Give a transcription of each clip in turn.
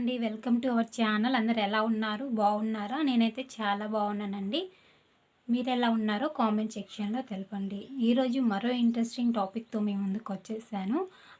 అండి. Welcome to our channel. అందరూ ఎలా ఉన్నారు? బాగున్నారా? నేనైతే చాలా బాగున్నానండి. మీరు ఎలా ఉన్నారో కామెంట్ సెక్షన్లో తెలపండి. ఈరోజు మరో ఇంట్రెస్టింగ్ టాపిక్తో మీ ముందుకు వచ్చేసాను.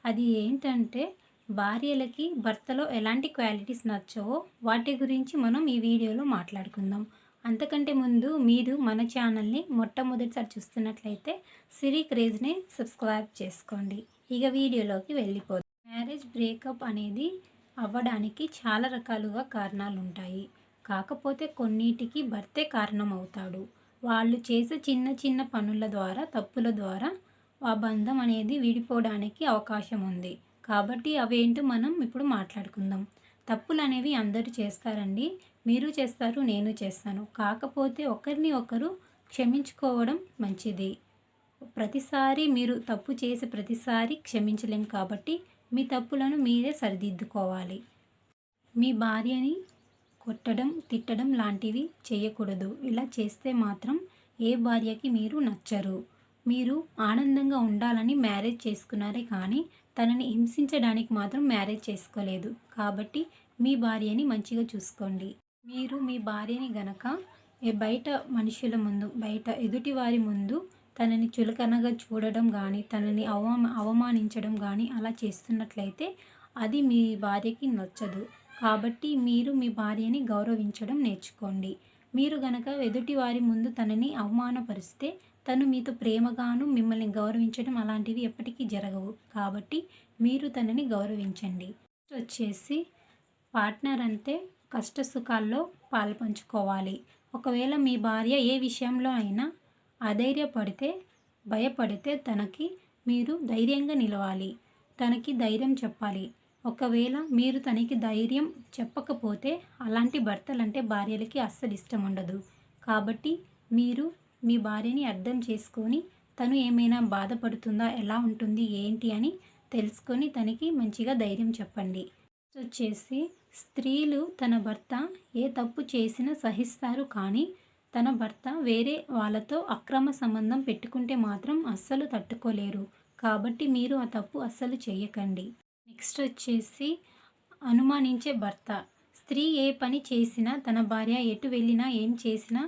అది ఏంటంటే భార్యలకి భర్తలో ఎలాంటి క్వాలిటీస్ నచ్చవో వాటి గురించి మనం ఈ వీడియోలో మాట్లాడుకుందాం. అంతకంటే ముందు మీరు మన ఛానల్ని మొట్టమొదటిసారి చూస్తున్నట్లయితే సిరి క్రేజ్ని సబ్స్క్రైబ్ చేసుకోండి. ఇక వీడియోలోకి వెళ్ళిపోదాం. మ్యారేజ్ బ్రేకప్ అనేది అవ్వడానికి చాలా రకాలుగా కారణాలు ఉంటాయి. కాకపోతే కొన్నిటికి భర్తే కారణం అవుతాడు. వాళ్ళు చేసే చిన్న చిన్న పనుల ద్వారా, తప్పుల ద్వారా ఆ బంధం అనేది విడిపోవడానికి అవకాశం ఉంది. కాబట్టి అవేంటో మనం ఇప్పుడు మాట్లాడుకుందాం. తప్పులు అనేవి అందరూ చేస్తారండి. మీరు చేస్తారు, నేను చేస్తాను. కాకపోతే ఒకరిని ఒకరు క్షమించుకోవడం మంచిది. ప్రతిసారి మీరు తప్పు చేసి ప్రతిసారి క్షమించలేం కాబట్టి మీ తప్పులను మీరే సరిదిద్దుకోవాలి. మీ భార్యని కొట్టడం, తిట్టడం లాంటివి చేయకూడదు. ఇలా చేస్తే మాత్రం ఏ భార్యకి మీరు నచ్చరు. మీరు ఆనందంగా ఉండాలని మ్యారేజ్ చేసుకున్నారే కానీ తనని హింసించడానికి మాత్రం మ్యారేజ్ చేసుకోలేదు. కాబట్టి మీ భార్యని మంచిగా చూసుకోండి. మీరు మీ భార్యని గనక బయట మనుషుల ముందు, బయట ఎదుటివారి ముందు తనని చులకనగా చూడడం కానీ, తనని అవమానించడం కానీ అలా చేస్తున్నట్లయితే అది మీ భార్యకి నచ్చదు. కాబట్టి మీరు మీ భార్యని గౌరవించడం నేర్చుకోండి. మీరు గనక ఎదుటివారి ముందు తనని అవమానపరిస్తే తను మీతో ప్రేమగాను మిమ్మల్ని గౌరవించడం అలాంటివి ఎప్పటికీ జరగవు. కాబట్టి మీరు తనని గౌరవించండి. వచ్చేసి పార్ట్నర్ అంటే కష్ట సుఖాల్లో పాలుపంచుకోవాలి. ఒకవేళ మీ భార్య ఏ విషయంలో అయినా అధైర్యపడితే, భయపడితే తనకి మీరు ధైర్యంగా నిలవాలి. తనకి ధైర్యం చెప్పాలి. ఒకవేళ మీరు తనకి ధైర్యం చెప్పకపోతే అలాంటి భర్తలంటే భార్యలకి అస్సలు ఇష్టం ఉండదు. కాబట్టి మీరు మీ భార్యని అర్థం చేసుకొని తను ఏమైనా బాధపడుతుందా, ఎలా ఉంటుంది, ఏంటి అని తెలుసుకొని తనకి మంచిగా ధైర్యం చెప్పండి. వచ్చేసి స్త్రీలు తన భర్త ఏ తప్పు చేసినా సహిస్తారు కానీ తన భర్త వేరే వాళ్ళతో అక్రమ సంబంధం పెట్టుకుంటే మాత్రం అస్సలు తట్టుకోలేరు. కాబట్టి మీరు ఆ తప్పు అస్సలు చేయకండి. నెక్స్ట్ వచ్చేసి అనుమానించే భర్త. స్త్రీ ఏ పని చేసినా, తన భార్య ఎటు వెళ్ళినా, ఏం చేసినా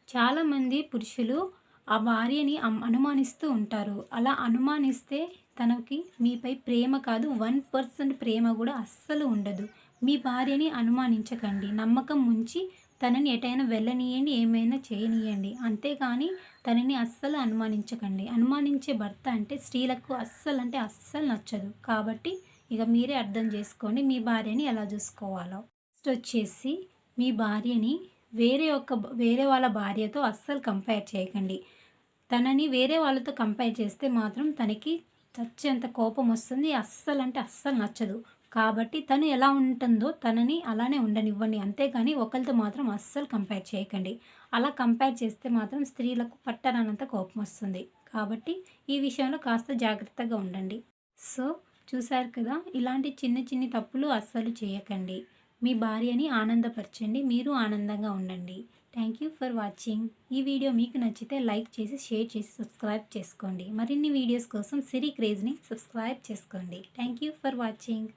చాలామంది పురుషులు ఆ భార్యని అనుమానిస్తూ ఉంటారు. అలా అనుమానిస్తే తనకి మీపై ప్రేమ కాదు, 1% ప్రేమ కూడా అస్సలు ఉండదు. మీ భార్యని అనుమానించకండి. నమ్మకం ఉంచి తనని ఎటైనా వెళ్ళనీయండి, ఏమైనా చేయనీయండి. అంతేగాని తనని అస్సలు అనుమానించకండి. అనుమానించే భర్త అంటే స్త్రీలకు అస్సలు అంటే అస్సలు నచ్చదు. కాబట్టి ఇక మీరే అర్థం చేసుకోండి మీ భార్యని ఎలా చూసుకోవాలో. నెక్స్ట్ వచ్చేసి మీ భార్యని వేరే వాళ్ళ భార్యతో అస్సలు కంపేర్ చేయకండి. తనని వేరే వాళ్ళతో కంపేర్ చేస్తే మాత్రం తనకి చచ్చేంత కోపం వస్తుంది. అస్సలు అంటే అస్సలు నచ్చదు. కాబట్టి తను ఎలా ఉంటుందో తనని అలానే ఉండనివ్వండి. అంతేగాని ఒకరితో మాత్రం అస్సలు కంపేర్ చేయకండి. అలా కంపేర్ చేస్తే మాత్రం స్త్రీలకు పట్టరానంత కోపం వస్తుంది. కాబట్టి ఈ విషయంలో కాస్త జాగ్రత్తగా ఉండండి. సో చూశారు కదా, ఇలాంటి చిన్న చిన్న తప్పులు అస్సలు చేయకండి. మీ భార్యని ఆనందపరచండి. మీరు ఆనందంగా ఉండండి. Thank you for watching. ఈ వీడియో మీకు నచ్చితే లైక్ చేసి, షేర్ చేసి, సబ్స్క్రైబ్ చేసుకోండి. మరిన్ని వీడియోస్ కోసం సిరి క్రేజ్ని సబ్స్క్రైబ్ చేసుకోండి. Thank you for watching.